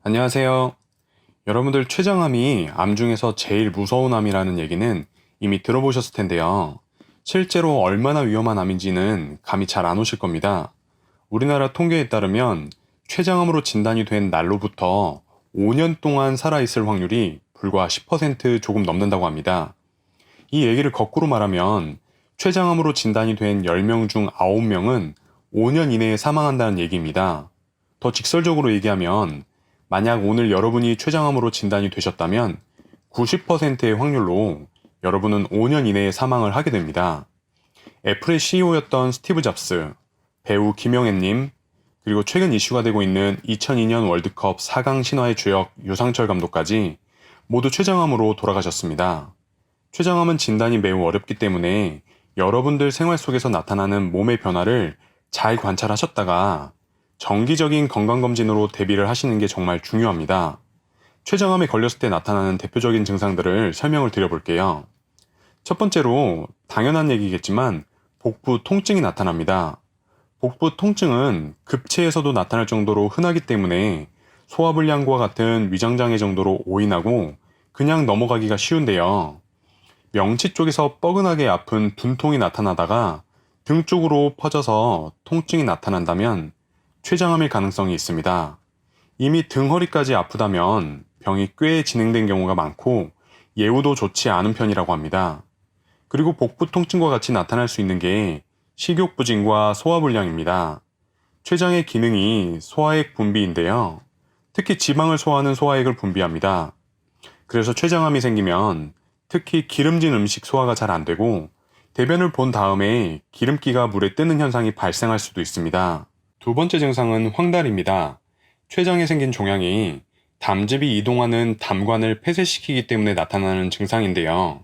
안녕하세요. 여러분들 췌장암이 암 중에서 제일 무서운 암이라는 얘기는 이미 들어보셨을 텐데요. 실제로 얼마나 위험한 암인지는 감이 잘 안 오실 겁니다. 우리나라 통계에 따르면 췌장암으로 진단이 된 날로부터 5년 동안 살아있을 확률이 불과 10% 조금 넘는다고 합니다. 이 얘기를 거꾸로 말하면 췌장암으로 진단이 된 10명 중 9명은 5년 이내에 사망한다는 얘기입니다. 더 직설적으로 얘기하면 만약 오늘 여러분이 췌장암으로 진단이 되셨다면 90%의 확률로 여러분은 5년 이내에 사망을 하게 됩니다. 애플의 CEO였던 스티브 잡스, 배우 김영애님, 그리고 최근 이슈가 되고 있는 2002년 월드컵 4강 신화의 주역 유상철 감독까지 모두 췌장암으로 돌아가셨습니다. 췌장암은 진단이 매우 어렵기 때문에 여러분들 생활 속에서 나타나는 몸의 변화를 잘 관찰하셨다가 정기적인 건강검진으로 대비를 하시는 게 정말 중요합니다. 췌장암에 걸렸을 때 나타나는 대표적인 증상들을 설명을 드려볼게요. 첫 번째로 당연한 얘기겠지만 복부 통증이 나타납니다. 복부 통증은 급체에서도 나타날 정도로 흔하기 때문에 소화불량과 같은 위장장애 정도로 오인하고 그냥 넘어가기가 쉬운데요. 명치 쪽에서 뻐근하게 아픈 분통이 나타나다가 등 쪽으로 퍼져서 통증이 나타난다면 췌장암일 가능성이 있습니다. 이미 등 허리까지 아프다면 병이 꽤 진행된 경우가 많고 예후도 좋지 않은 편이라고 합니다. 그리고 복부 통증과 같이 나타날 수 있는 게 식욕부진과 소화불량입니다. 췌장의 기능이 소화액 분비인데요. 특히 지방을 소화하는 소화액을 분비합니다. 그래서 췌장암이 생기면 특히 기름진 음식 소화가 잘 안 되고 대변을 본 다음에 기름기가 물에 뜨는 현상이 발생할 수도 있습니다. 두 번째 증상은 황달입니다. 췌장에 생긴 종양이 담즙이 이동하는 담관을 폐쇄시키기 때문에 나타나는 증상인데요.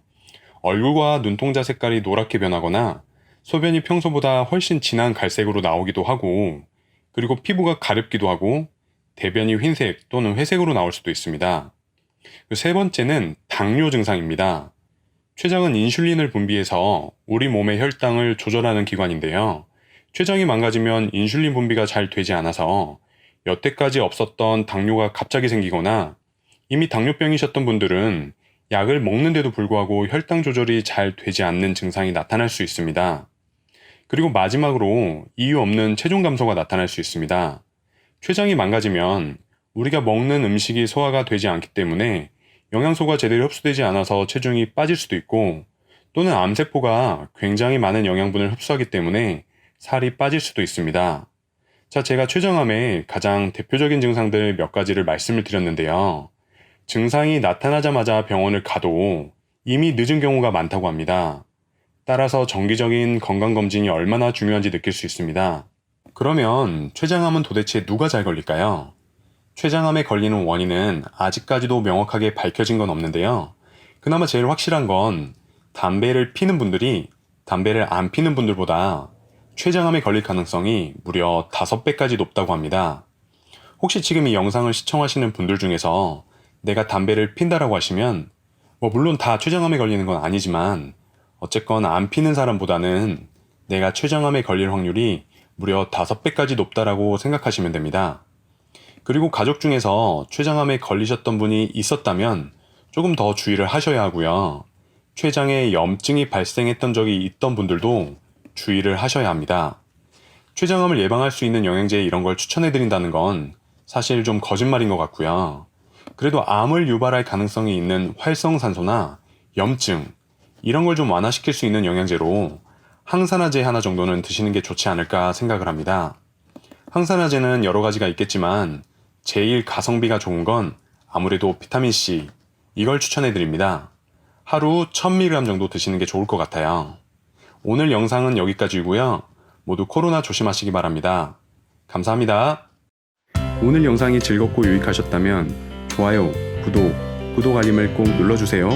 얼굴과 눈동자 색깔이 노랗게 변하거나 소변이 평소보다 훨씬 진한 갈색으로 나오기도 하고, 그리고 피부가 가렵기도 하고 대변이 흰색 또는 회색으로 나올 수도 있습니다. 세 번째는 당뇨 증상입니다. 췌장은 인슐린을 분비해서 우리 몸의 혈당을 조절하는 기관인데요. 췌장이 망가지면 인슐린 분비가 잘 되지 않아서 여태까지 없었던 당뇨가 갑자기 생기거나 이미 당뇨병이셨던 분들은 약을 먹는데도 불구하고 혈당 조절이 잘 되지 않는 증상이 나타날 수 있습니다. 그리고 마지막으로 이유 없는 체중 감소가 나타날 수 있습니다. 췌장이 망가지면 우리가 먹는 음식이 소화가 되지 않기 때문에 영양소가 제대로 흡수되지 않아서 체중이 빠질 수도 있고, 또는 암세포가 굉장히 많은 영양분을 흡수하기 때문에 살이 빠질 수도 있습니다. 자, 제가 췌장암의 가장 대표적인 증상들 몇 가지를 말씀을 드렸는데요. 증상이 나타나자마자 병원을 가도 이미 늦은 경우가 많다고 합니다. 따라서 정기적인 건강검진이 얼마나 중요한지 느낄 수 있습니다. 그러면 췌장암은 도대체 누가 잘 걸릴까요? 췌장암에 걸리는 원인은 아직까지도 명확하게 밝혀진 건 없는데요. 그나마 제일 확실한 건 담배를 피는 분들이 담배를 안 피는 분들보다 췌장암에 걸릴 가능성이 무려 5배까지 높다고 합니다. 혹시 지금 이 영상을 시청하시는 분들 중에서 내가 담배를 핀다라고 하시면 물론 다 췌장암에 걸리는 건 아니지만 어쨌건 안 피는 사람보다는 내가 췌장암에 걸릴 확률이 무려 5배까지 높다라고 생각하시면 됩니다. 그리고 가족 중에서 췌장암에 걸리셨던 분이 있었다면 조금 더 주의를 하셔야 하고요. 췌장에 염증이 발생했던 적이 있던 분들도 주의를 하셔야 합니다. 췌장암을 예방할 수 있는 영양제 이런 걸 추천해드린다는 건 사실 좀 거짓말인 것 같고요. 그래도 암을 유발할 가능성이 있는 활성산소나 염증 이런 걸 좀 완화시킬 수 있는 영양제로 항산화제 하나 정도는 드시는 게 좋지 않을까 생각을 합니다. 항산화제는 여러 가지가 있겠지만 제일 가성비가 좋은 건 아무래도 비타민C 이걸 추천해드립니다. 하루 1000mg 정도 드시는 게 좋을 것 같아요. 오늘 영상은 여기까지고요. 모두 코로나 조심하시기 바랍니다. 감사합니다. 오늘 영상이 즐겁고 유익하셨다면 좋아요, 구독 알림을 꼭 눌러주세요.